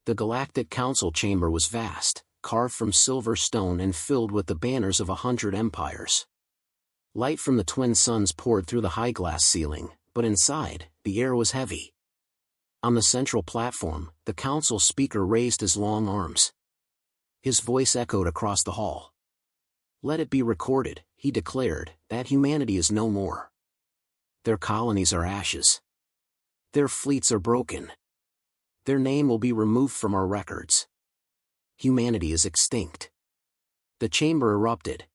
The Galactic Council chamber was vast, carved from silver stone and filled with the banners of 100 empires. Light from the twin suns poured through the high glass ceiling, but inside, the air was heavy. On the central platform, the council speaker raised his long arms. His voice echoed across the hall. "Let it be recorded," he declared, "that humanity is no more. Their colonies are ashes. Their fleets are broken. Their name will be removed from our records. Humanity is extinct." The chamber erupted.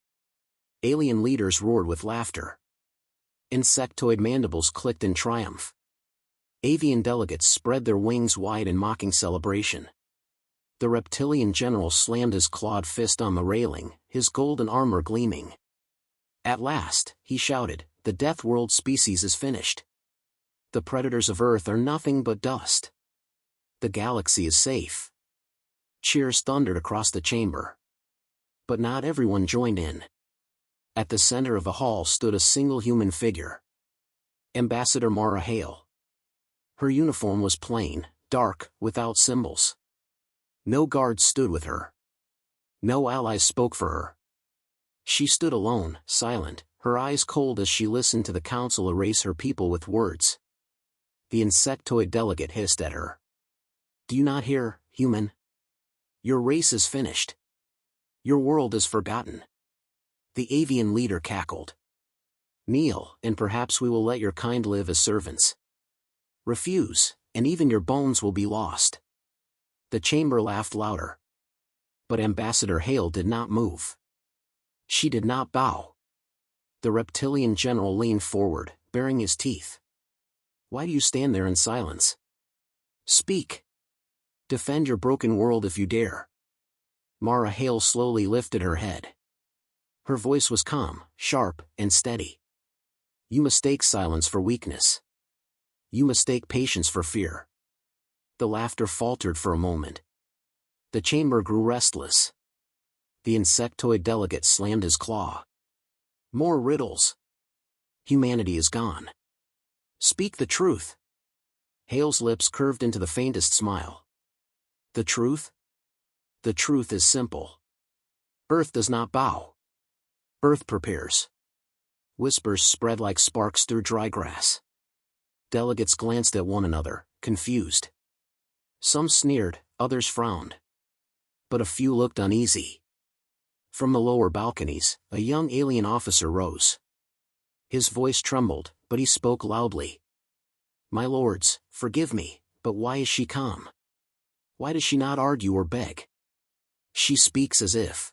Alien leaders roared with laughter. Insectoid mandibles clicked in triumph. Avian delegates spread their wings wide in mocking celebration. The reptilian general slammed his clawed fist on the railing, his golden armor gleaming. "At last," he shouted, "the Death World species is finished. The predators of Earth are nothing but dust. The galaxy is safe." Cheers thundered across the chamber. But not everyone joined in. At the center of the hall stood a single human figure. Ambassador Mara Hale. Her uniform was plain, dark, without symbols. No guards stood with her. No allies spoke for her. She stood alone, silent, her eyes cold as she listened to the council erase her people with words. The insectoid delegate hissed at her. "Do you not hear, human? Your race is finished. Your world is forgotten." The avian leader cackled. "Kneel, and perhaps we will let your kind live as servants. Refuse, and even your bones will be lost." The chamber laughed louder. But Ambassador Hale did not move. She did not bow. The reptilian general leaned forward, baring his teeth. "Why do you stand there in silence? Speak. Defend your broken world if you dare." Mara Hale slowly lifted her head. Her voice was calm, sharp, and steady. "You mistake silence for weakness. You mistake patience for fear." The laughter faltered for a moment. The chamber grew restless. The insectoid delegate slammed his claw. "More riddles. Humanity is gone. Speak the truth." Hale's lips curved into the faintest smile. "The truth? The truth is simple. Earth does not bow. Earth prepares." Whispers spread like sparks through dry grass. Delegates glanced at one another, confused. Some sneered, others frowned. But a few looked uneasy. From the lower balconies, a young alien officer rose. His voice trembled, but he spoke loudly. "My lords, forgive me, but why is she calm? Why does she not argue or beg? She speaks as if..."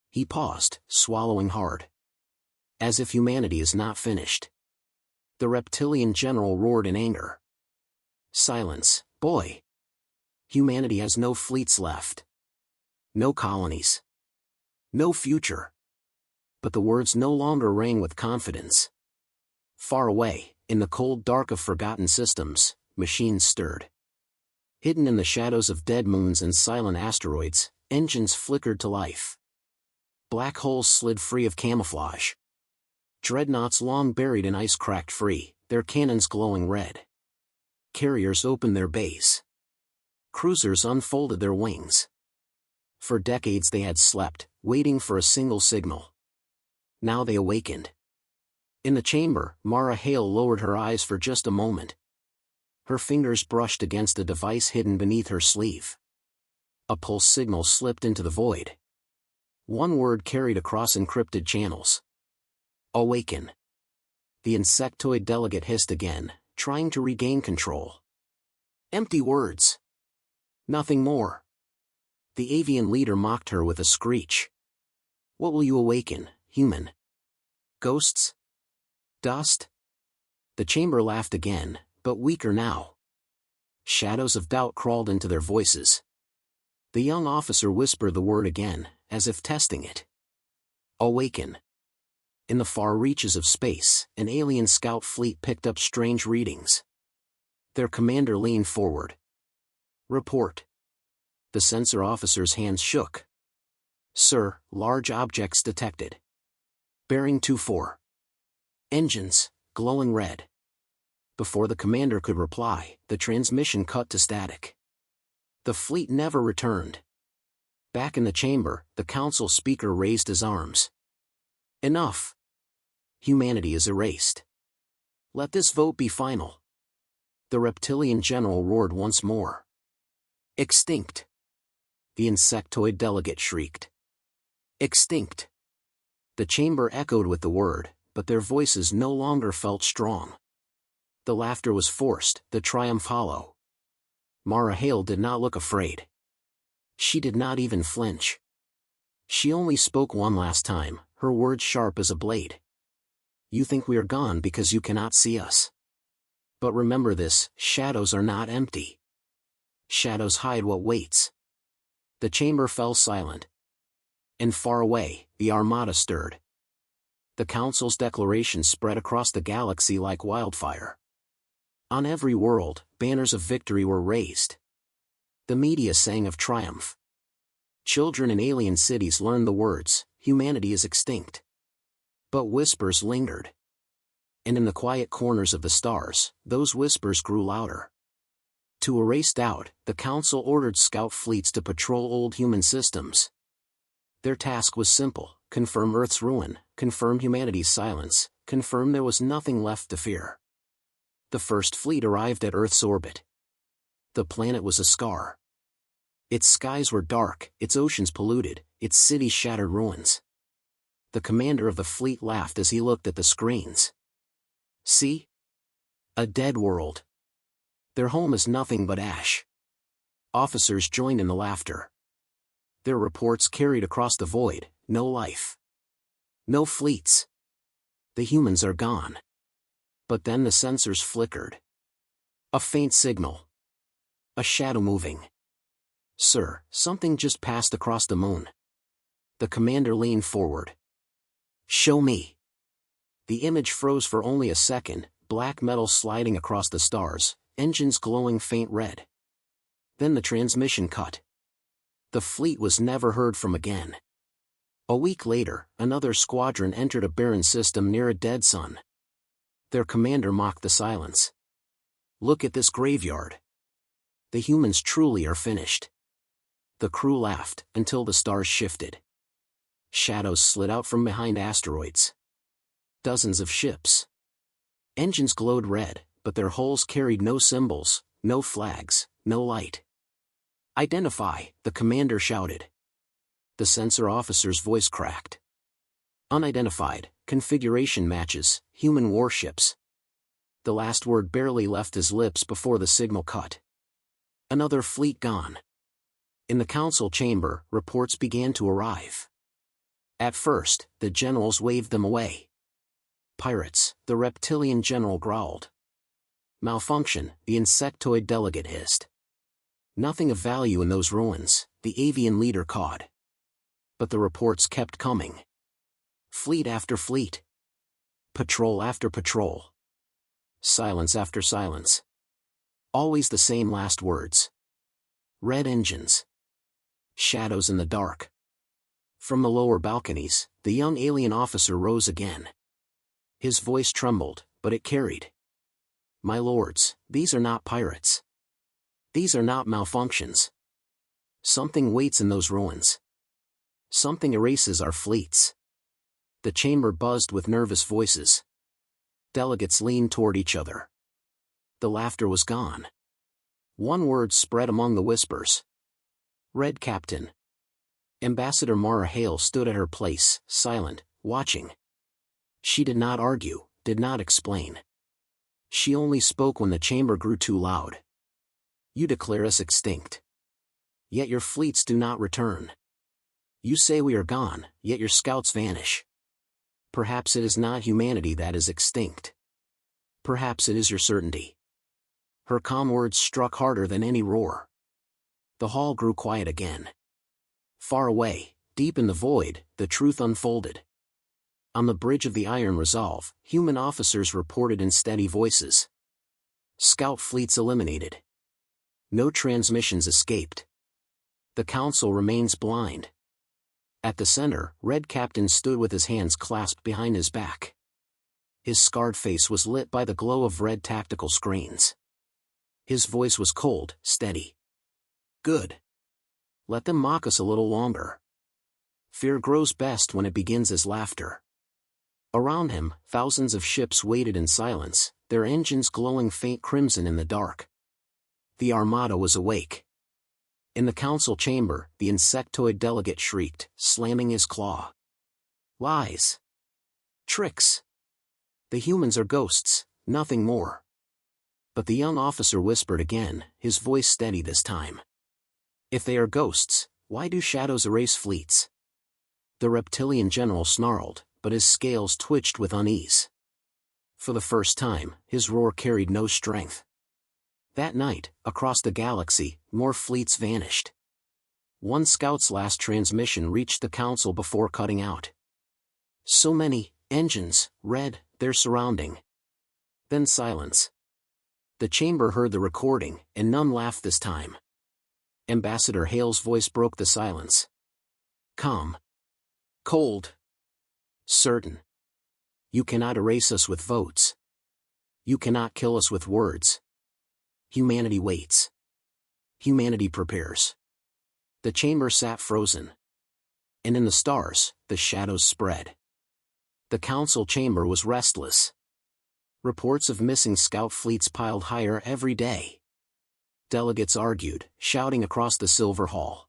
He paused, swallowing hard. "As if humanity is not finished." The reptilian general roared in anger. "Silence, boy. Humanity has no fleets left. No colonies. No future." But the words no longer rang with confidence. Far away, in the cold dark of forgotten systems, machines stirred. Hidden in the shadows of dead moons and silent asteroids, engines flickered to life. Black holes slid free of camouflage. Dreadnoughts long buried in ice cracked free, their cannons glowing red. Carriers opened their bays. Cruisers unfolded their wings. For decades they had slept, waiting for a single signal. Now they awakened. In the chamber, Mara Hale lowered her eyes for just a moment. Her fingers brushed against a device hidden beneath her sleeve. A pulse signal slipped into the void. One word carried across encrypted channels. "Awaken." The insectoid delegate hissed again, trying to regain control. "Empty words. Nothing more." The avian leader mocked her with a screech. "What will you awaken, human? Ghosts? Dust?" The chamber laughed again, but weaker now. Shadows of doubt crawled into their voices. The young officer whispered the word again, as if testing it. "Awaken." In the far reaches of space, an alien scout fleet picked up strange readings. Their commander leaned forward. "Report." The sensor officer's hands shook. "Sir, large objects detected. Bearing 24. Engines, glowing red." Before the commander could reply, the transmission cut to static. The fleet never returned. Back in the chamber, the council speaker raised his arms. Enough. Humanity is erased. Let this vote be final. The reptilian general roared once more. Extinct. The insectoid delegate shrieked. Extinct. The chamber echoed with the word, but their voices no longer felt strong. The laughter was forced, the triumph hollow. Mara Hale did not look afraid. She did not even flinch. She only spoke one last time, her words sharp as a blade. You think we are gone because you cannot see us. But remember this, shadows are not empty. Shadows hide what waits. The chamber fell silent. And far away, the armada stirred. The council's declaration spread across the galaxy like wildfire. On every world, banners of victory were raised. The media sang of triumph. Children in alien cities learned the words, humanity is extinct. But whispers lingered. And in the quiet corners of the stars, those whispers grew louder. To erase doubt, the council ordered scout fleets to patrol old human systems. Their task was simple: confirm Earth's ruin, confirm humanity's silence, confirm there was nothing left to fear. The first fleet arrived at Earth's orbit. The planet was a scar. Its skies were dark, its oceans polluted, its cities shattered ruins. The commander of the fleet laughed as he looked at the screens. See? A dead world. Their home is nothing but ash. Officers joined in the laughter. Their reports carried across the void, no life. No fleets. The humans are gone. But then the sensors flickered. A faint signal. A shadow moving. Sir, something just passed across the moon. The commander leaned forward. Show me. The image froze for only a second, black metal sliding across the stars, engines glowing faint red. Then the transmission cut. The fleet was never heard from again. A week later, another squadron entered a barren system near a dead sun. Their commander mocked the silence. Look at this graveyard. The humans truly are finished. The crew laughed, until the stars shifted. Shadows slid out from behind asteroids. Dozens of ships. Engines glowed red, but their hulls carried no symbols, no flags, no light. Identify, the commander shouted. The sensor officer's voice cracked. Unidentified, configuration matches, human warships. The last word barely left his lips before the signal cut. Another fleet gone. In the council chamber, reports began to arrive. At first, the generals waved them away. Pirates, the reptilian general growled. Malfunction, the insectoid delegate hissed. Nothing of value in those ruins, the avian leader cawed. But the reports kept coming. Fleet after fleet. Patrol after patrol. Silence after silence. Always the same last words. Red engines. Shadows in the dark. From the lower balconies, the young alien officer rose again. His voice trembled, but it carried. My lords, these are not pirates. These are not malfunctions. Something waits in those ruins. Something erases our fleets. The chamber buzzed with nervous voices. Delegates leaned toward each other. The laughter was gone. One word spread among the whispers. Red Captain. Ambassador Mara Hale stood at her place, silent, watching. She did not argue, did not explain. She only spoke when the chamber grew too loud. You declare us extinct. Yet your fleets do not return. You say we are gone, yet your scouts vanish. Perhaps it is not humanity that is extinct. Perhaps it is your certainty. Her calm words struck harder than any roar. The hall grew quiet again. Far away, deep in the void, the truth unfolded. On the bridge of the Iron Resolve, human officers reported in steady voices. Scout fleets eliminated. No transmissions escaped. The council remains blind. At the center, Red Captain stood with his hands clasped behind his back. His scarred face was lit by the glow of red tactical screens. His voice was cold, steady. Good. Let them mock us a little longer. Fear grows best when it begins as laughter. Around him, thousands of ships waited in silence, their engines glowing faint crimson in the dark. The Armada was awake. In the council chamber, the insectoid delegate shrieked, slamming his claw. Lies. Tricks. The humans are ghosts, nothing more. But the young officer whispered again, his voice steady this time. If they are ghosts, why do shadows erase fleets? The reptilian general snarled, but his scales twitched with unease. For the first time, his roar carried no strength. That night, across the galaxy, more fleets vanished. One scout's last transmission reached the council before cutting out. So many engines, read, their surrounding. Then silence. The chamber heard the recording, and none laughed this time. Ambassador Hale's voice broke the silence. Calm. Cold. Certain. You cannot erase us with votes. You cannot kill us with words. Humanity waits. Humanity prepares. The chamber sat frozen. And in the stars, the shadows spread. The council chamber was restless. Reports of missing scout fleets piled higher every day. Delegates argued, shouting across the Silver Hall.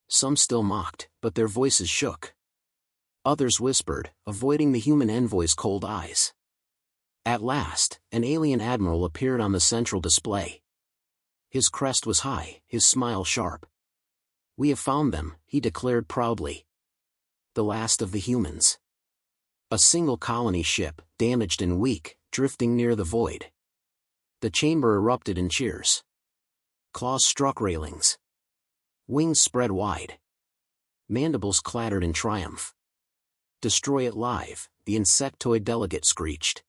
Some still mocked, but their voices shook. Others whispered, avoiding the human envoy's cold eyes. At last, an alien admiral appeared on the central display. His crest was high, his smile sharp. We have found them, he declared proudly. The last of the humans. A single colony ship, damaged and weak, drifting near the void. The chamber erupted in cheers. Claws struck railings. Wings spread wide. Mandibles clattered in triumph. Destroy it live, the insectoid delegate screeched.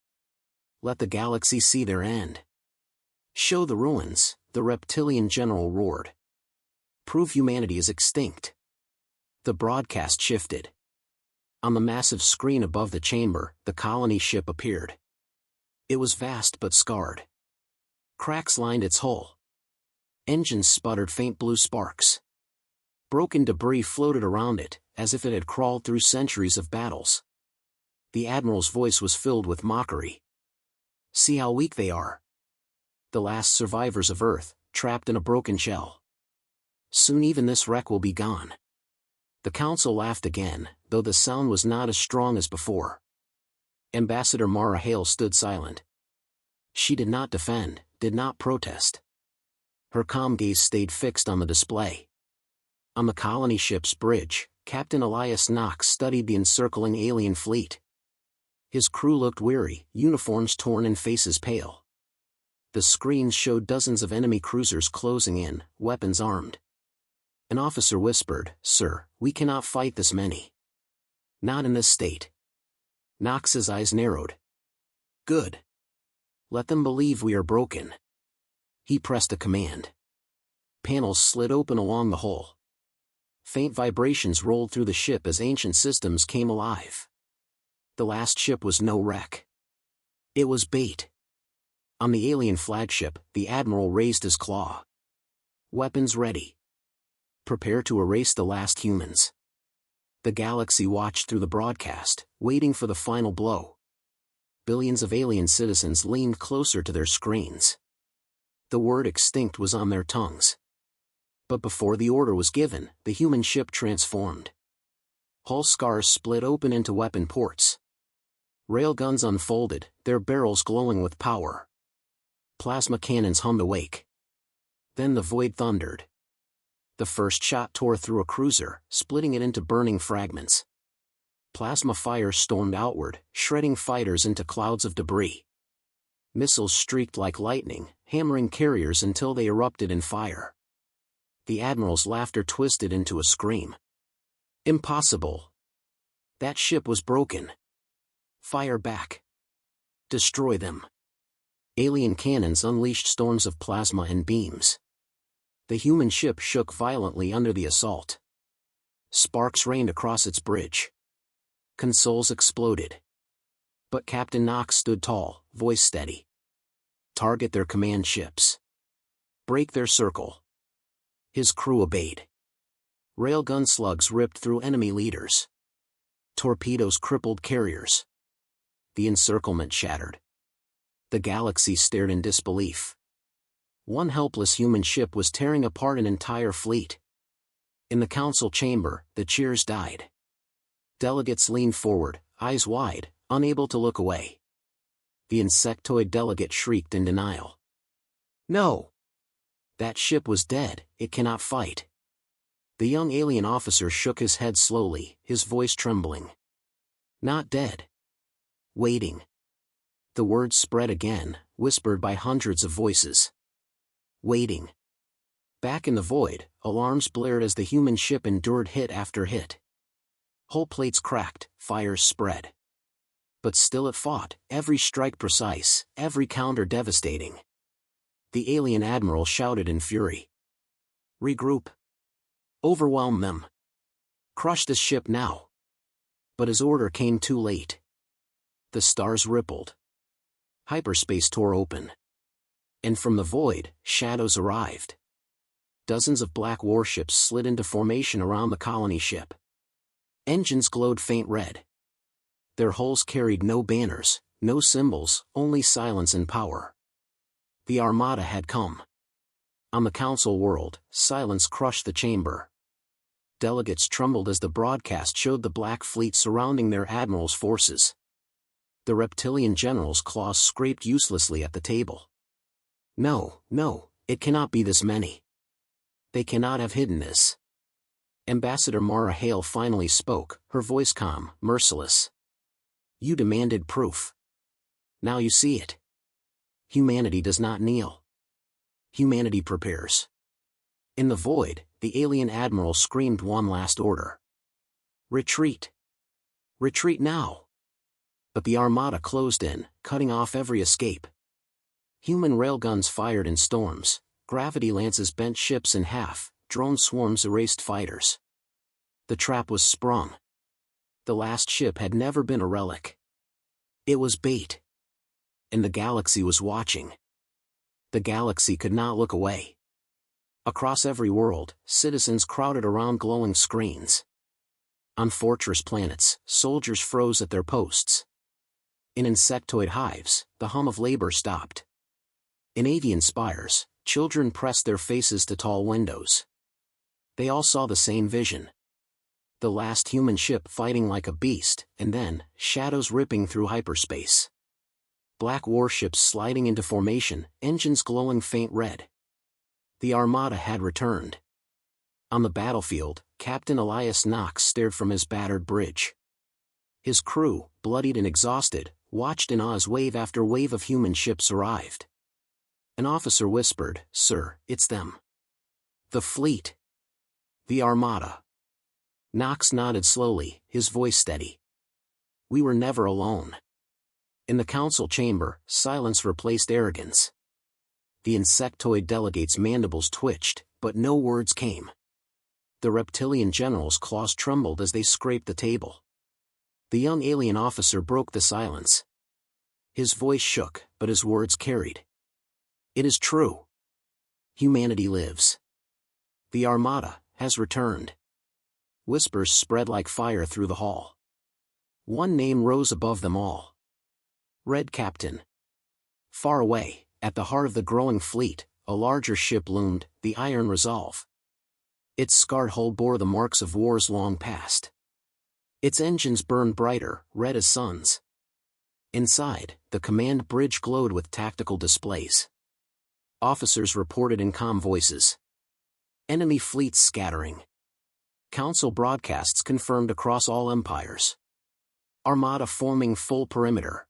Let the galaxy see their end. Show the ruins, the reptilian general roared. Prove humanity is extinct. The broadcast shifted. On the massive screen above the chamber, the colony ship appeared. It was vast but scarred. Cracks lined its hull. Engines sputtered faint blue sparks. Broken debris floated around it, as if it had crawled through centuries of battles. The admiral's voice was filled with mockery. See how weak they are. The last survivors of Earth, trapped in a broken shell. Soon even this wreck will be gone. The council laughed again, though the sound was not as strong as before. Ambassador Mara Hale stood silent. She did not defend, did not protest. Her calm gaze stayed fixed on the display. On the colony ship's bridge, Captain Elias Knox studied the encircling alien fleet. His crew looked weary, uniforms torn and faces pale. The screens showed dozens of enemy cruisers closing in, weapons armed. An officer whispered, "Sir, we cannot fight this many. Not in this state." Knox's eyes narrowed. Good. Let them believe we are broken. He pressed a command. Panels slid open along the hull. Faint vibrations rolled through the ship as ancient systems came alive. The last ship was no wreck. It was bait. On the alien flagship, the admiral raised his claw. Weapons ready. Prepare to erase the last humans. The galaxy watched through the broadcast, waiting for the final blow. Billions of alien citizens leaned closer to their screens. The word extinct was on their tongues. But before the order was given, the human ship transformed. Hull scars split open into weapon ports. Railguns unfolded, their barrels glowing with power. Plasma cannons hummed awake. Then the void thundered. The first shot tore through a cruiser, splitting it into burning fragments. Plasma fire stormed outward, shredding fighters into clouds of debris. Missiles streaked like lightning, hammering carriers until they erupted in fire. The admiral's laughter twisted into a scream. Impossible. That ship was broken. Fire back. Destroy them. Alien cannons unleashed storms of plasma and beams. The human ship shook violently under the assault. Sparks rained across its bridge. Consoles exploded. But Captain Knox stood tall, voice steady. Target their command ships. Break their circle. His crew obeyed. Railgun slugs ripped through enemy leaders. Torpedoes crippled carriers. The encirclement shattered. The galaxy stared in disbelief. One helpless human ship was tearing apart an entire fleet. In the council chamber, the cheers died. Delegates leaned forward, eyes wide, unable to look away. The insectoid delegate shrieked in denial. "No! That ship was dead, it cannot fight." The young alien officer shook his head slowly, his voice trembling. "Not dead. Waiting." The words spread again, whispered by hundreds of voices. Waiting. Back in the void, alarms blared as the human ship endured hit after hit. Hull plates cracked, fires spread. But still it fought, every strike precise, every counter devastating. The alien admiral shouted in fury. "Regroup. Overwhelm them. Crush this ship now." But his order came too late. The stars rippled. Hyperspace tore open. And from the void, shadows arrived. Dozens of black warships slid into formation around the colony ship. Engines glowed faint red. Their hulls carried no banners, no symbols, only silence and power. The Armada had come. On the council world, silence crushed the chamber. Delegates trembled as the broadcast showed the black fleet surrounding their admiral's forces. The reptilian general's claws scraped uselessly at the table. "No, no, it cannot be this many. They cannot have hidden this." Ambassador Mara Hale finally spoke, her voice calm, merciless. "You demanded proof. Now you see it. Humanity does not kneel. Humanity prepares." In the void, the alien admiral screamed one last order. "Retreat. Retreat now." But the Armada closed in, cutting off every escape. Human railguns fired in storms, gravity lances bent ships in half, drone swarms erased fighters. The trap was sprung. The last ship had never been a relic. It was bait. And the galaxy was watching. The galaxy could not look away. Across every world, citizens crowded around glowing screens. On fortress planets, soldiers froze at their posts. In insectoid hives, the hum of labor stopped. In avian spires, children pressed their faces to tall windows. They all saw the same vision. The last human ship fighting like a beast, and then, shadows ripping through hyperspace. Black warships sliding into formation, engines glowing faint red. The Armada had returned. On the battlefield, Captain Elias Knox stared from his battered bridge. His crew, bloodied and exhausted, watched in awe as wave after wave of human ships arrived. An officer whispered, "Sir, it's them. The fleet. The Armada." Knox nodded slowly, his voice steady. "We were never alone." In the council chamber, silence replaced arrogance. The insectoid delegates' mandibles twitched, but no words came. The reptilian general's claws trembled as they scraped the table. The young alien officer broke the silence. His voice shook, but his words carried. "It is true. Humanity lives. The Armada has returned." Whispers spread like fire through the hall. One name rose above them all. Red Captain. Far away, at the heart of the growing fleet, a larger ship loomed, the Iron Resolve. Its scarred hull bore the marks of wars long past. Its engines burned brighter, red as suns. Inside, the command bridge glowed with tactical displays. Officers reported in calm voices. Enemy fleets scattering. Council broadcasts confirmed across all empires. Armada forming full perimeter.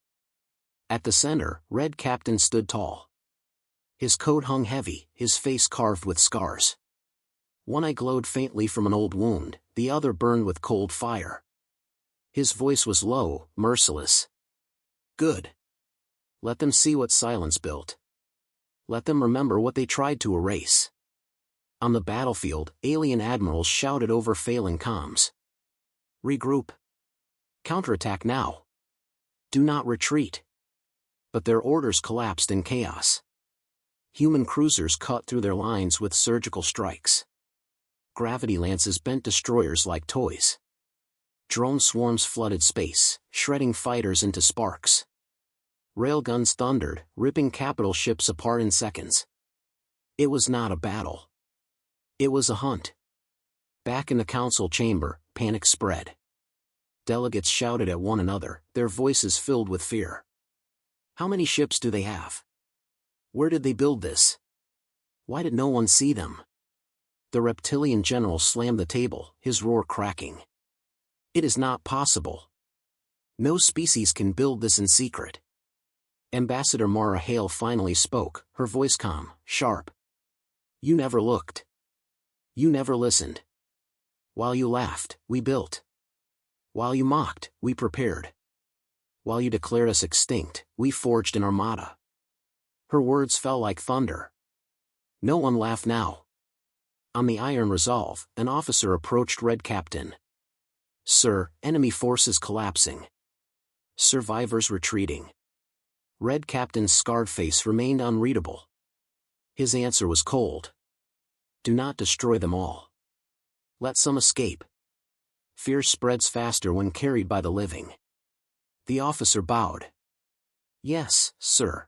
At the center, Red Captain stood tall. His coat hung heavy, his face carved with scars. One eye glowed faintly from an old wound, the other burned with cold fire. His voice was low, merciless. "Good. Let them see what silence built. Let them remember what they tried to erase." On the battlefield, alien admirals shouted over failing comms. "Regroup. Counterattack now. Do not retreat." But their orders collapsed in chaos. Human cruisers cut through their lines with surgical strikes. Gravity lances bent destroyers like toys. Drone swarms flooded space, shredding fighters into sparks. Railguns thundered, ripping capital ships apart in seconds. It was not a battle. It was a hunt. Back in the council chamber, panic spread. Delegates shouted at one another, their voices filled with fear. How many ships do they have? Where did they build this? Why did no one see them? The reptilian general slammed the table, his roar cracking. It is not possible. No species can build this in secret. Ambassador Mara Hale finally spoke, her voice calm, sharp. You never looked. You never listened. While you laughed, we built. While you mocked, we prepared. While you declared us extinct, we forged an armada. Her words fell like thunder. No one laughed now. On the Iron Resolve, an officer approached Red Captain. Sir, enemy forces collapsing. Survivors retreating. Red Captain's scarred face remained unreadable. His answer was cold. Do not destroy them all. Let some escape. Fear spreads faster when carried by the living. The officer bowed. Yes, sir.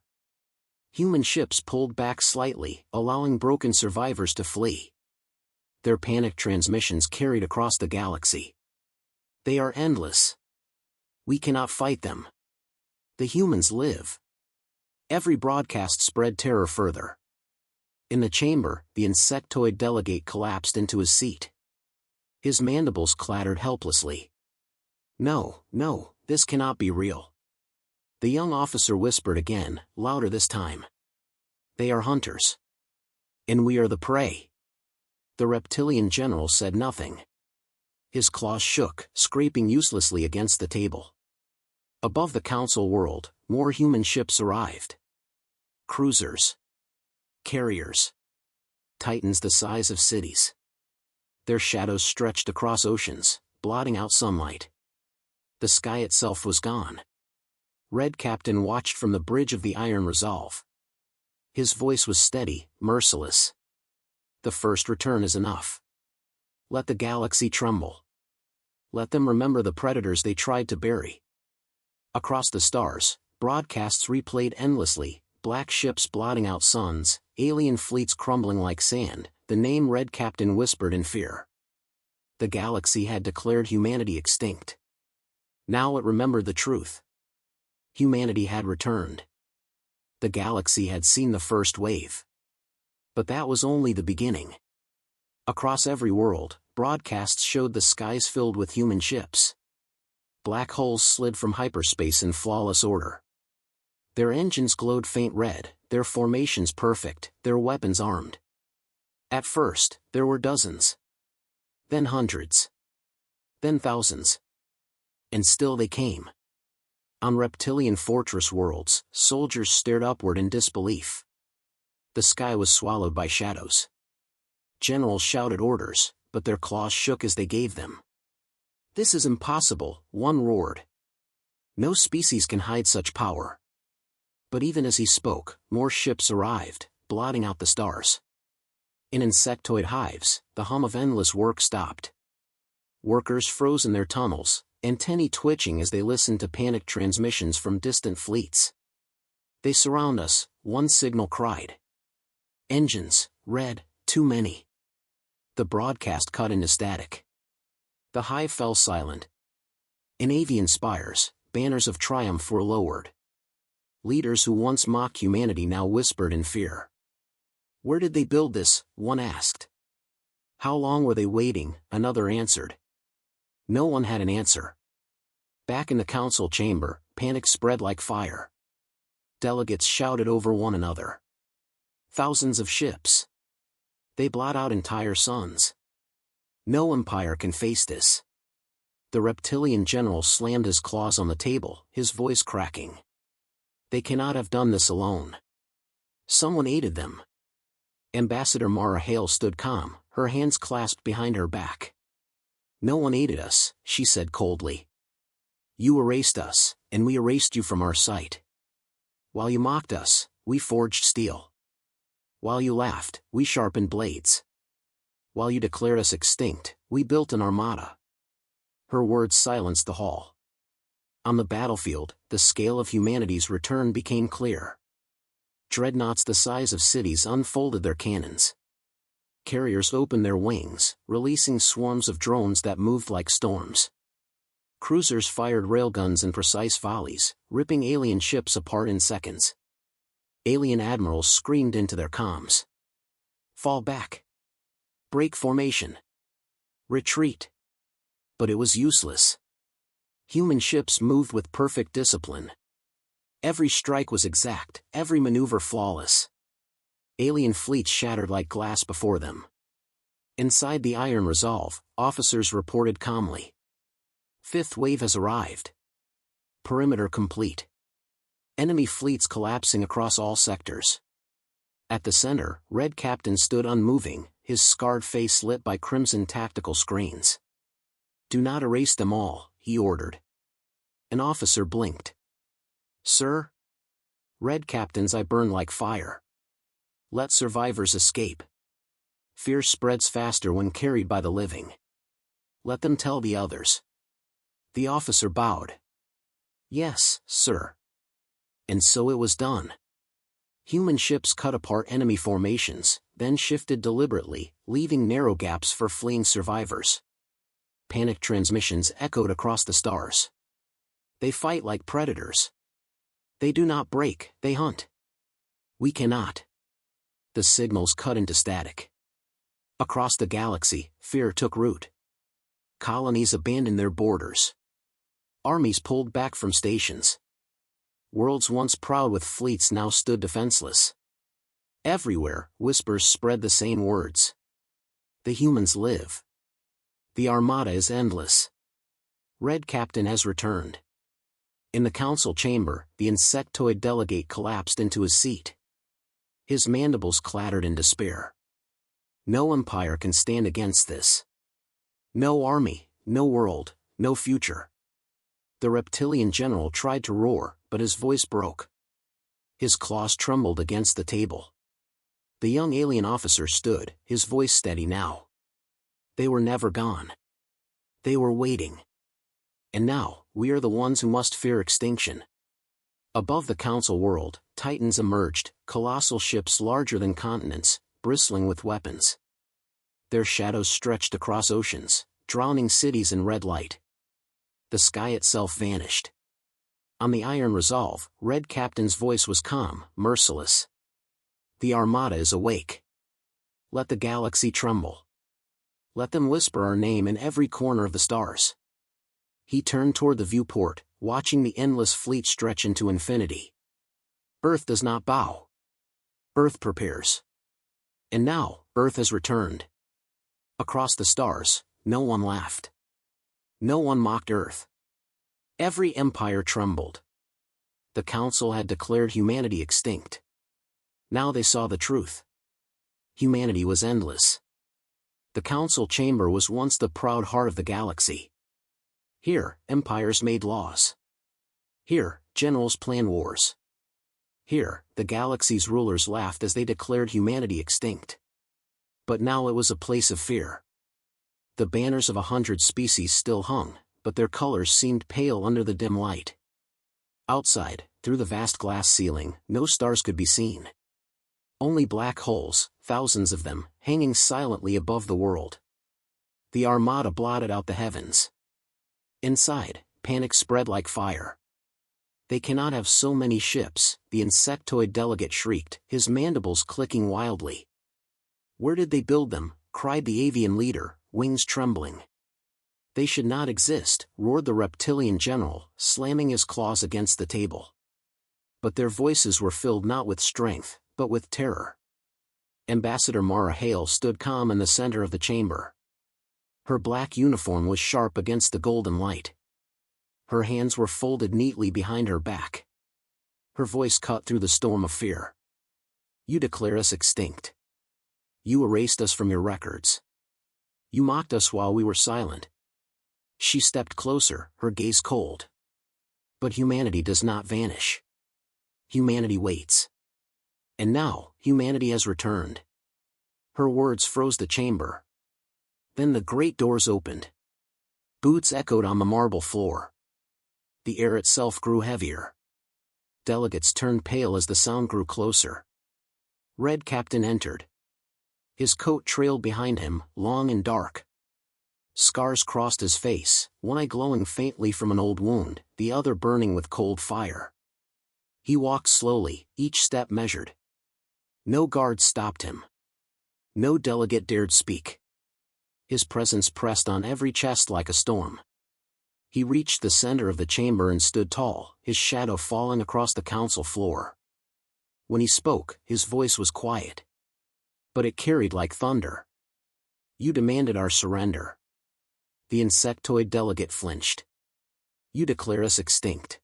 Human ships pulled back slightly, allowing broken survivors to flee. Their panic transmissions carried across the galaxy. They are endless. We cannot fight them. The humans live. Every broadcast spread terror further. In the chamber, the insectoid delegate collapsed into his seat. His mandibles clattered helplessly. No, no, this cannot be real. The young officer whispered again, louder this time. They are hunters. And we are the prey. The reptilian general said nothing. His claws shook, scraping uselessly against the table. Above the council world, more human ships arrived. Cruisers. Carriers. Titans the size of cities. Their shadows stretched across oceans, blotting out sunlight. The sky itself was gone. Red Captain watched from the bridge of the Iron Resolve. His voice was steady, merciless. The first return is enough. Let the galaxy tremble. Let them remember the predators they tried to bury. Across the stars, broadcasts replayed endlessly, black ships blotting out suns, alien fleets crumbling like sand, the name Red Captain whispered in fear. The galaxy had declared humanity extinct. Now it remembered the truth. Humanity had returned. The galaxy had seen the first wave. But that was only the beginning. Across every world, broadcasts showed the skies filled with human ships. Black holes slid from hyperspace in flawless order. Their engines glowed faint red, their formations perfect, their weapons armed. At first, there were dozens. Then hundreds. Then thousands. And still they came. On reptilian fortress worlds, soldiers stared upward in disbelief. The sky was swallowed by shadows. Generals shouted orders, but their claws shook as they gave them. This is impossible, one roared. No species can hide such power. But even as he spoke, more ships arrived, blotting out the stars. In insectoid hives, the hum of endless work stopped. Workers froze in their tunnels, antennae twitching as they listened to panic transmissions from distant fleets. They surround us, one signal cried. Engines, red, too many. The broadcast cut into static. The hive fell silent. In avian spires, banners of triumph were lowered. Leaders who once mocked humanity now whispered in fear. Where did they build this? One asked. How long were they waiting? Another answered. No one had an answer. Back in the council chamber, panic spread like fire. Delegates shouted over one another. Thousands of ships. They blot out entire suns. No empire can face this. The reptilian general slammed his claws on the table, his voice cracking. They cannot have done this alone. Someone aided them. Ambassador Mara Hale stood calm, her hands clasped behind her back. No one aided us, she said coldly. You erased us, and we erased you from our sight. While you mocked us, we forged steel. While you laughed, we sharpened blades. while you declared us extinct, we built an armada. Her words silenced the hall. On the battlefield, the scale of humanity's return became clear. Dreadnoughts the size of cities unfolded their cannons. Carriers opened their wings, releasing swarms of drones that moved like storms. Cruisers fired railguns in precise volleys, ripping alien ships apart in seconds. Alien admirals screamed into their comms. Fall back. Break formation. Retreat. But it was useless. Human ships moved with perfect discipline. Every strike was exact, every maneuver flawless. Alien fleets shattered like glass before them. Inside the Iron Resolve, officers reported calmly. Fifth wave has arrived. Perimeter complete. Enemy fleets collapsing across all sectors. At the center, Red Captain stood unmoving, his scarred face lit by crimson tactical screens. Do not erase them all, he ordered. An officer blinked. Sir? Red Captain's eye burned like fire. Let survivors escape. Fear spreads faster when carried by the living. Let them tell the others. The officer bowed. Yes, sir. And so it was done. Human ships cut apart enemy formations, then shifted deliberately, leaving narrow gaps for fleeing survivors. Panic transmissions echoed across the stars. They fight like predators. They do not break, they hunt. We cannot. The signals cut into static. Across the galaxy, fear took root. Colonies abandoned their borders. Armies pulled back from stations. Worlds once proud with fleets now stood defenseless. Everywhere, whispers spread the same words. The humans live. The armada is endless. Red Captain has returned. In the council chamber, the insectoid delegate collapsed into his seat. His mandibles clattered in despair. No empire can stand against this. No army, no world, no future. The reptilian general tried to roar, but his voice broke. His claws trembled against the table. The young alien officer stood, his voice steady now. They were never gone. They were waiting. And now, we are the ones who must fear extinction. Above the council world, titans emerged, colossal ships larger than continents, bristling with weapons. Their shadows stretched across oceans, drowning cities in red light. The sky itself vanished. On the Iron Resolve, Red Captain's voice was calm, merciless. The armada is awake. Let the galaxy tremble. Let them whisper our name in every corner of the stars. He turned toward the viewport, watching the endless fleet stretch into infinity. Earth does not bow. Earth prepares. And now, Earth has returned. Across the stars, no one laughed. No one mocked Earth. Every empire trembled. The council had declared humanity extinct. Now they saw the truth. Humanity was endless. The council chamber was once the proud heart of the galaxy. Here, empires made laws. Here, generals planned wars. Here, the galaxy's rulers laughed as they declared humanity extinct. But now it was a place of fear. The banners of 100 species still hung, but their colors seemed pale under the dim light. Outside, through the vast glass ceiling, no stars could be seen. Only black holes, thousands of them, hanging silently above the world. The armada blotted out the heavens. Inside, panic spread like fire. They cannot have so many ships, the insectoid delegate shrieked, his mandibles clicking wildly. Where did they build them? Cried the avian leader, wings trembling. They should not exist, roared the reptilian general, slamming his claws against the table. But their voices were filled not with strength, but with terror. Ambassador Mara Hale stood calm in the center of the chamber. Her black uniform was sharp against the golden light. Her hands were folded neatly behind her back. Her voice cut through the storm of fear. You declare us extinct. You erased us from your records. You mocked us while we were silent. She stepped closer, her gaze cold. But humanity does not vanish. Humanity waits. And now, humanity has returned. Her words froze the chamber. Then the great doors opened. Boots echoed on the marble floor. The air itself grew heavier. Delegates turned pale as the sound grew closer. Red Captain entered. His coat trailed behind him, long and dark. Scars crossed his face, one eye glowing faintly from an old wound, the other burning with cold fire. He walked slowly, each step measured. No guard stopped him. No delegate dared speak. His presence pressed on every chest like a storm. He reached the center of the chamber and stood tall, his shadow falling across the council floor. When he spoke, his voice was quiet. But it carried like thunder. You demanded our surrender. The insectoid delegate flinched. You declare us extinct.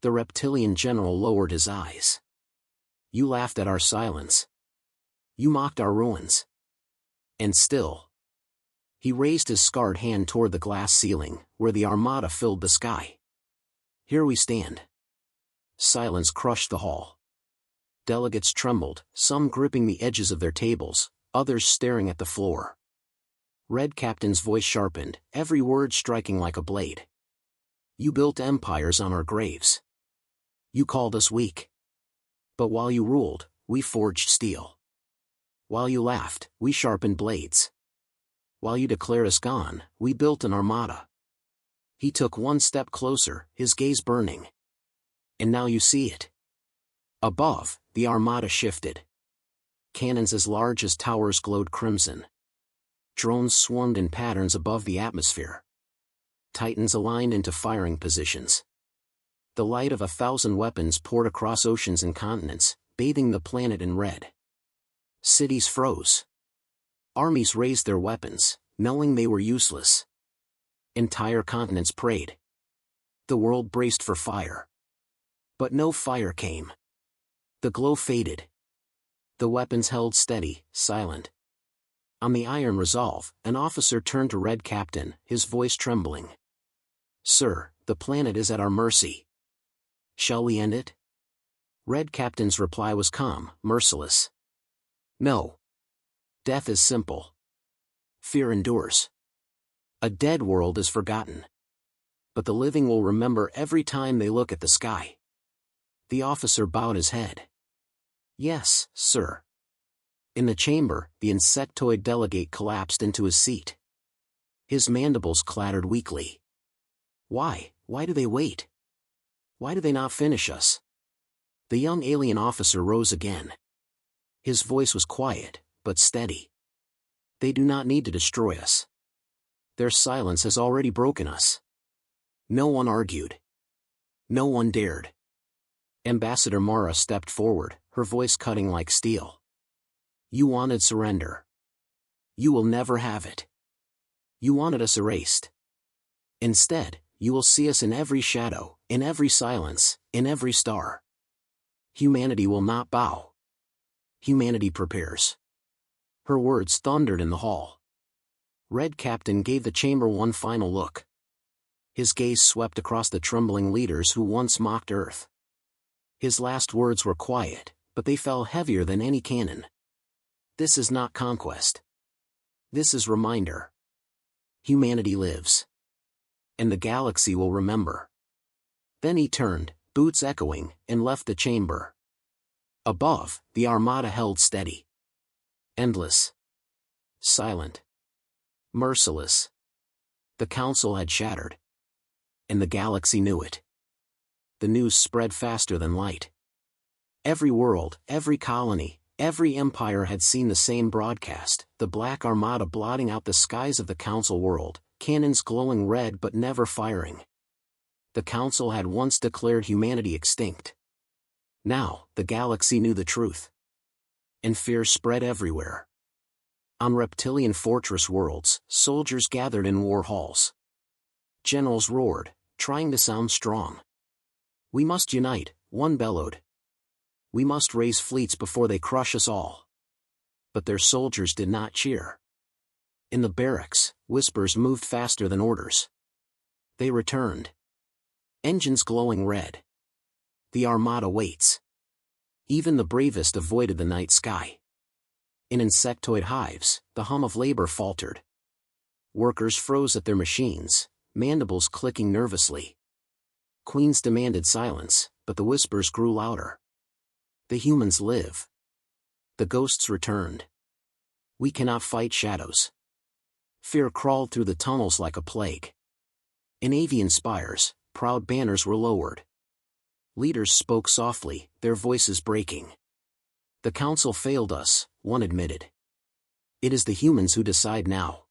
The reptilian general lowered his eyes. You laughed at our silence. You mocked our ruins. And still. He raised his scarred hand toward the glass ceiling, where the armada filled the sky. Here we stand. Silence crushed the hall. Delegates trembled, some gripping the edges of their tables, others staring at the floor. Red Captain's voice sharpened, every word striking like a blade. You built empires on our graves. You called us weak. But while you ruled, we forged steel. While you laughed, we sharpened blades. While you declared us gone, we built an armada. He took one step closer, his gaze burning. And now you see it. Above, the armada shifted. Cannons as large as towers glowed crimson. Drones swarmed in patterns above the atmosphere. Titans aligned into firing positions. The light of 1,000 weapons poured across oceans and continents, bathing the planet in red. Cities froze. Armies raised their weapons, knowing they were useless. Entire continents prayed. The world braced for fire. But no fire came. The glow faded. The weapons held steady, silent. On the iron resolve, an officer turned to Red Captain, his voice trembling. Sir, the planet is at our mercy. Shall we end it? Red Captain's reply was calm, merciless. No. Death is simple. Fear endures. A dead world is forgotten. But the living will remember every time they look at the sky. The officer bowed his head. Yes, sir. In the chamber, the insectoid delegate collapsed into his seat. His mandibles clattered weakly. Why do they wait? Why do they not finish us? The young alien officer rose again. His voice was quiet, but steady. They do not need to destroy us. Their silence has already broken us. No one argued. No one dared. Ambassador Mara stepped forward, her voice cutting like steel. You wanted surrender. You will never have it. You wanted us erased. Instead, you will see us in every shadow, in every silence, in every star. Humanity will not bow. Humanity prepares. Her words thundered in the hall. Red Captain gave the chamber one final look. His gaze swept across the trembling leaders who once mocked Earth. His last words were quiet, but they fell heavier than any cannon. This is not conquest. This is reminder. Humanity lives. And the galaxy will remember. Then he turned, boots echoing, and left the chamber. Above, the armada held steady. Endless. Silent. Merciless. The council had shattered. And the galaxy knew it. The news spread faster than light. Every world, every colony, every empire had seen the same broadcast, the Black Armada blotting out the skies of the council world, cannons glowing red but never firing. The council had once declared humanity extinct. Now, the galaxy knew the truth. And fear spread everywhere. On reptilian fortress worlds, soldiers gathered in war halls. Generals roared, trying to sound strong. We must unite, one bellowed. We must raise fleets before they crush us all. But their soldiers did not cheer. In the barracks, whispers moved faster than orders. They returned. Engines glowing red. The armada waits. Even the bravest avoided the night sky. In insectoid hives, the hum of labor faltered. Workers froze at their machines, mandibles clicking nervously. Queens demanded silence, but the whispers grew louder. The humans live. The ghosts returned. We cannot fight shadows. Fear crawled through the tunnels like a plague. In avian spires, proud banners were lowered. Leaders spoke softly, their voices breaking. The council failed us, one admitted. It is the humans who decide now.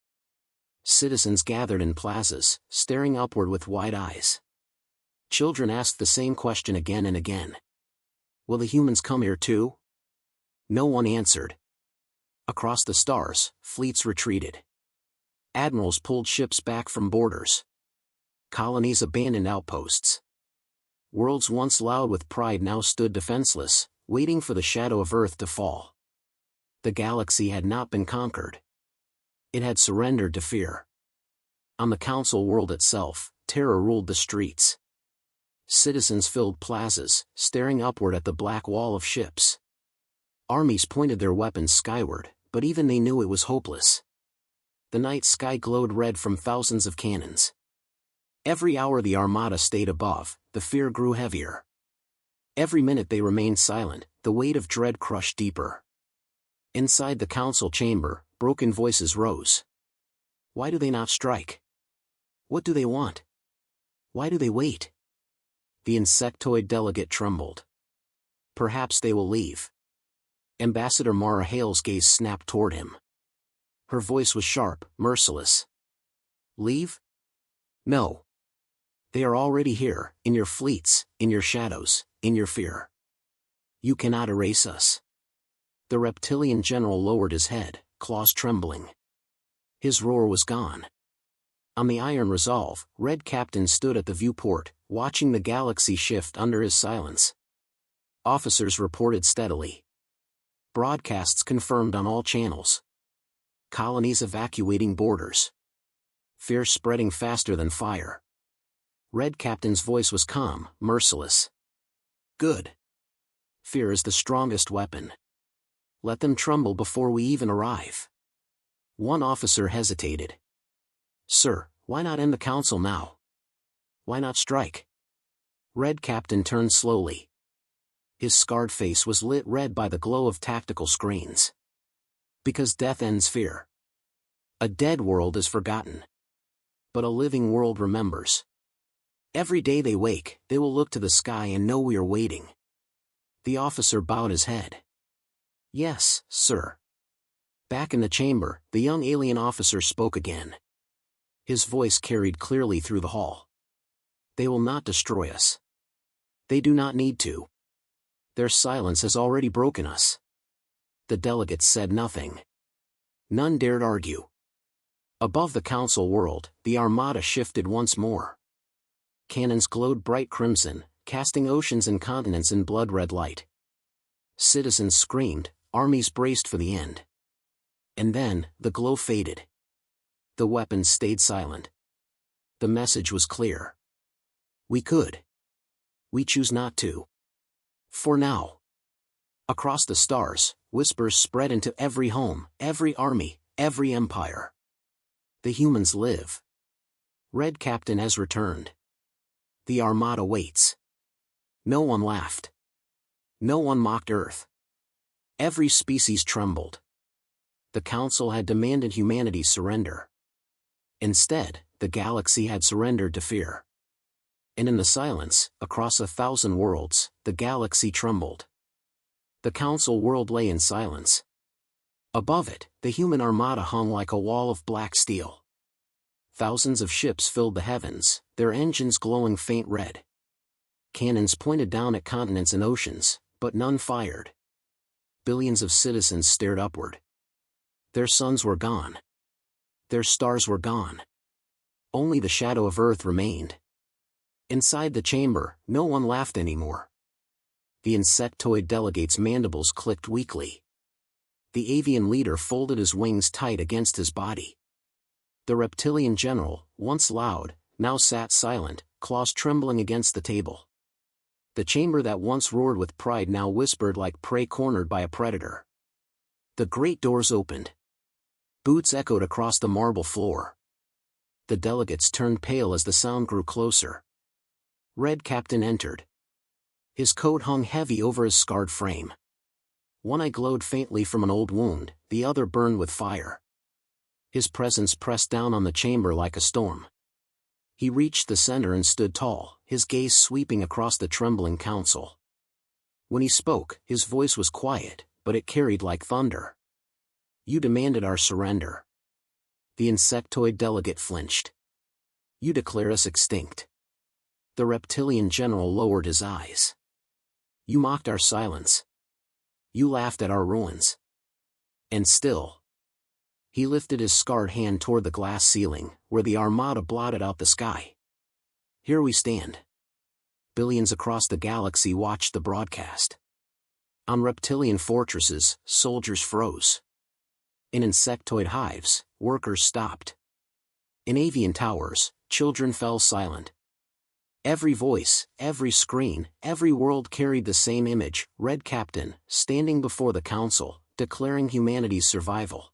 Citizens gathered in plazas, staring upward with wide eyes. Children asked the same question again and again. Will the humans come here too? No one answered. Across the stars, fleets retreated. Admirals pulled ships back from borders. Colonies abandoned outposts. Worlds once loud with pride now stood defenseless, waiting for the shadow of Earth to fall. The galaxy had not been conquered. It had surrendered to fear. On the council world itself, terror ruled the streets. Citizens filled plazas, staring upward at the black wall of ships. Armies pointed their weapons skyward, but even they knew it was hopeless. The night sky glowed red from thousands of cannons. Every hour the armada stayed above, the fear grew heavier. Every minute they remained silent, the weight of dread crushed deeper. Inside the council chamber, broken voices rose. Why do they not strike? What do they want? Why do they wait? The insectoid delegate trembled. Perhaps they will leave. Ambassador Mara Hale's gaze snapped toward him. Her voice was sharp, merciless. Leave? No. They are already here, in your fleets, in your shadows, in your fear. You cannot erase us. The reptilian general lowered his head, claws trembling. His roar was gone. On the Iron Resolve, Red Captain stood at the viewport, watching the galaxy shift under his silence. Officers reported steadily. Broadcasts confirmed on all channels. Colonies evacuating borders. Fear spreading faster than fire. Red Captain's voice was calm, merciless. Good. Fear is the strongest weapon. Let them tremble before we even arrive. One officer hesitated. Sir, why not end the council now? Why not strike? Red Captain turned slowly. His scarred face was lit red by the glow of tactical screens. Because death ends fear. A dead world is forgotten. But a living world remembers. Every day they wake, they will look to the sky and know we are waiting. The officer bowed his head. Yes, sir. Back in the chamber, the young alien officer spoke again. His voice carried clearly through the hall. They will not destroy us. They do not need to. Their silence has already broken us. The delegates said nothing. None dared argue. Above the council world, the armada shifted once more. Cannons glowed bright crimson, casting oceans and continents in blood-red light. Citizens screamed, armies braced for the end. And then, the glow faded. The weapons stayed silent. The message was clear. We could. We choose not to. For now. Across the stars, whispers spread into every home, every army, every empire. The humans live. Red Captain has returned. The armada waits. No one laughed. No one mocked Earth. Every species trembled. The Council had demanded humanity's surrender. Instead, the galaxy had surrendered to fear. And in the silence, across 1,000 worlds, the galaxy trembled. The Council world lay in silence. Above it, the human armada hung like a wall of black steel. Thousands of ships filled the heavens, their engines glowing faint red. Cannons pointed down at continents and oceans, but none fired. Billions of citizens stared upward. Their suns were gone. Their stars were gone. Only the shadow of Earth remained. Inside the chamber, no one laughed anymore. The insectoid delegate's mandibles clicked weakly. The avian leader folded his wings tight against his body. The reptilian general, once loud, now sat silent, claws trembling against the table. The chamber that once roared with pride now whispered like prey cornered by a predator. The great doors opened. Boots echoed across the marble floor. The delegates turned pale as the sound grew closer. Red Captain entered. His coat hung heavy over his scarred frame. One eye glowed faintly from an old wound, the other burned with fire. His presence pressed down on the chamber like a storm. He reached the center and stood tall, his gaze sweeping across the trembling council. When he spoke, his voice was quiet, but it carried like thunder. "You demanded our surrender." The insectoid delegate flinched. "You declare us extinct." The reptilian general lowered his eyes. "You mocked our silence. You laughed at our ruins. And still." He lifted his scarred hand toward the glass ceiling, where the armada blotted out the sky. "Here we stand." Billions across the galaxy watched the broadcast. On reptilian fortresses, soldiers froze. In insectoid hives, workers stopped. In avian towers, children fell silent. Every voice, every screen, every world carried the same image: Red Captain, standing before the council, declaring humanity's survival.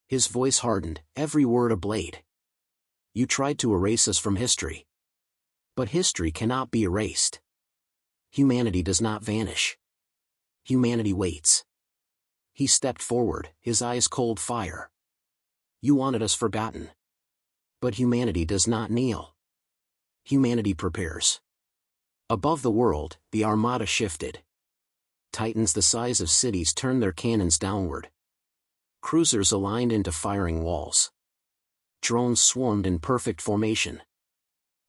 His voice hardened, every word a blade. "You tried to erase us from history. But history cannot be erased. Humanity does not vanish. Humanity waits." He stepped forward, his eyes cold fire. "You wanted us forgotten. But humanity does not kneel. Humanity prepares." Above the world, the armada shifted. Titans the size of cities turned their cannons downward. Cruisers aligned into firing walls. Drones swarmed in perfect formation.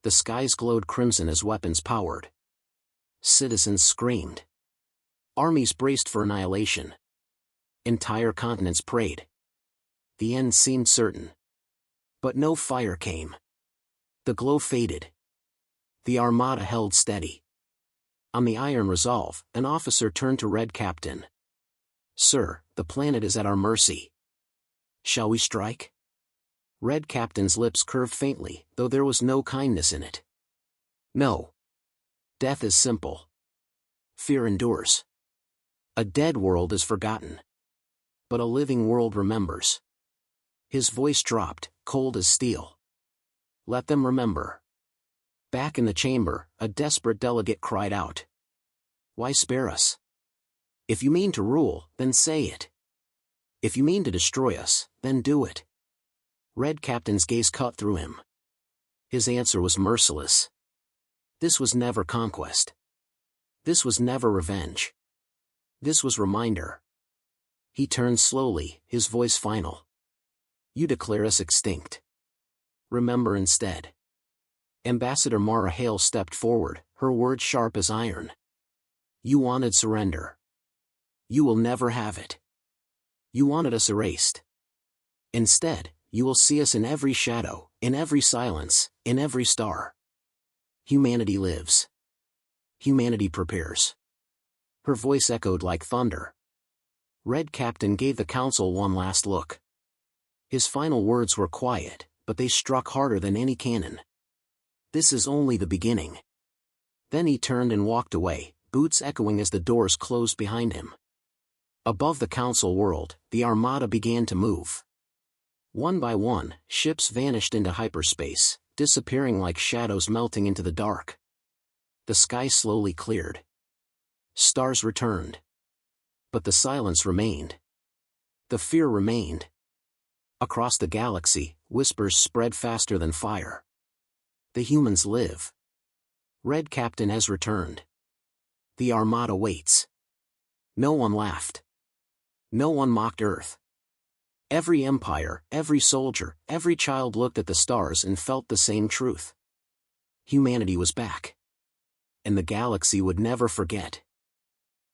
The skies glowed crimson as weapons powered. Citizens screamed. Armies braced for annihilation. Entire continents prayed. The end seemed certain. But no fire came. The glow faded. The armada held steady. On the iron resolve, an officer turned to Red Captain. "Sir, the planet is at our mercy. Shall we strike?" Red Captain's lips curved faintly, though there was no kindness in it. "No. Death is simple. Fear endures. A dead world is forgotten. But a living world remembers." His voice dropped, cold as steel. "Let them remember." Back in the chamber, a desperate delegate cried out. "Why spare us? If you mean to rule, then say it. If you mean to destroy us, then do it." Red Captain's gaze cut through him. His answer was merciless. This was never conquest. This was never revenge. This was reminder. He turned slowly, his voice final. "You declare us extinct. Remember instead." Ambassador Mara Hale stepped forward, her words sharp as iron. "You wanted surrender. You will never have it. You wanted us erased. Instead, you will see us in every shadow, in every silence, in every star. Humanity lives. Humanity prepares." Her voice echoed like thunder. Red Captain gave the council one last look. His final words were quiet, but they struck harder than any cannon. "This is only the beginning." Then he turned and walked away, boots echoing as the doors closed behind him. Above the council world, the armada began to move. One by one, ships vanished into hyperspace, disappearing like shadows melting into the dark. The sky slowly cleared. Stars returned. But the silence remained. The fear remained. Across the galaxy, whispers spread faster than fire. The humans live. Red Captain has returned. The armada waits. No one laughed. No one mocked Earth. Every empire, every soldier, every child looked at the stars and felt the same truth. Humanity was back. And the galaxy would never forget.